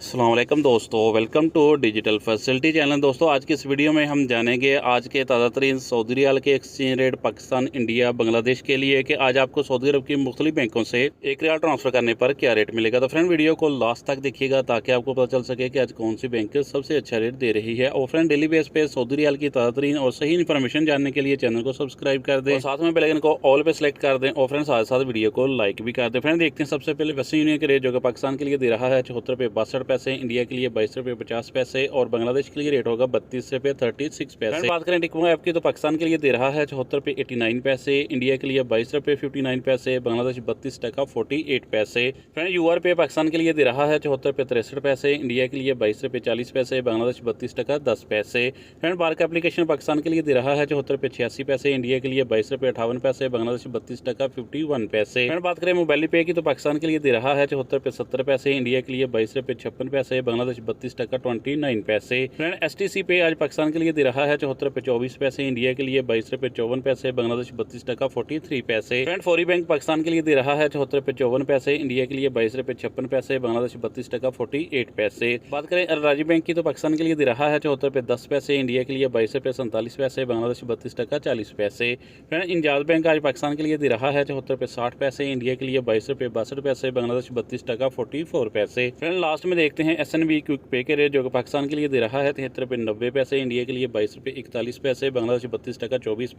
अस्सलाम वालेकुम दोस्तों, welcome to digital facility channel. दोस्तों आज की इस वीडियो में हम जानेंगे आज के ताज़ा तरीन सऊदी रियाल के exchange rate Pakistan, India, Bangladesh के लिए कि आज आपको सऊदी अरब की मुख्तलिफ बैंकों से एक रियाल ट्रांसफ़र करने पर क्या रेट मिलेगा। तो फ्रेंड वीडियो को लास्ट तक देखिएगा ताकि आपको पता चल सके कि आज कौन सी बैंक सबसे अच्छा रेट दे रही है। और फ्रेंड डेली बेस पे सऊदी रियाल की ताज़ा तरीन और सही इन्फॉर्मेशन जानने के लिए चैनल को सब्सक्राइब कर दें और साथ में बेल आइकन को ऑल पे सेलेक्ट कर दें और फ्रेंड साथ साथ वीडियो को लाइक भी कर दें। फ्रेंड देखते हैं सबसे पहले वेस्टर्न यूनियन के रेट जो कि पाकिस्तान के लिए दे रहा है 74 रुपये 62 पैसे, इंडिया के लिए 22 रुपये 50 पैसे और बांग्लादेश के लिए रेट होगा 32 रुपये 36 पैसे। बात करें टिकमो ऐप की तो पाकिस्तान के लिए दे रहा है 74 रुपये 89 पैसे, इंडिया के लिए 22 रुपये 59 पैसे, बांग्लादेश 32 टका 48 पैसे। फ्रेंड यूआर पे पाकिस्तान के लिए दे रहा है 74 रुपये 63 पैसे, इंडिया के लिए 22 रुपये 40 पैसे, बांग्लादेश 32 टका 10 पैसे। फ्रेंड बार्क एप्लीकेशन पाकिस्तान के लिए दे रहा है 74 रुपये 86 पैसे, इंडिया के लिए 22 रुपये 58 पैसे, बांग्लादेश 32 टका 51 पैसे। फ्रेंड बात करें मोबाइल पे की तो पाकिस्तान के लिए दे रहा है 74 रुपये 70 पैसे, इंडिया के लिए 22 रुपये 56 पैसे, बांग्लादेश 32 टका 29 पैसे। फ्रेंड एसटीसी पे आज पाकिस्तान के लिए दे रहा है 74 रुपये 24 पैसे, इंडिया के लिए 22 रुपये 54 पैसे, बांग्लादेश 32 टका 43 पैसे। फ्रेंड फौरी बैंक पाकिस्तान के लिए दे रहा है 74 रुपये 54 पैसे, इंडिया के लिए 22 रुपये 56 पैसे, बांग्लादेश 32 टका 48 पैसे। बात करें राजीव बैंक की तो पाकिस्तान के लिए दे रहा है 74 रुपये 10 पैसे, इंडिया के लिए 22 रुपये 47 पैसे, बांग्लादेश 32 टका 40 पैसे। फ्रेंड इंजाज बैंक आज पाकिस्तान के लिए दे रहा है 74 रुपये 60 पैसे, इंडिया के लिए 22 रुपये 62 पैसे, बांग्लादेश 32 टका 44 पैसे। फ्रेंड लास्ट में देखते हैं एसएनबी क्विक पे के रेट जो कि पाकिस्तान के लिए दे रहा है 73 रुपये 90 पैसे, इंडिया के लिए 22 रुपये 41 पैसे, बांग्लादेश 32 टका 24 पैसे।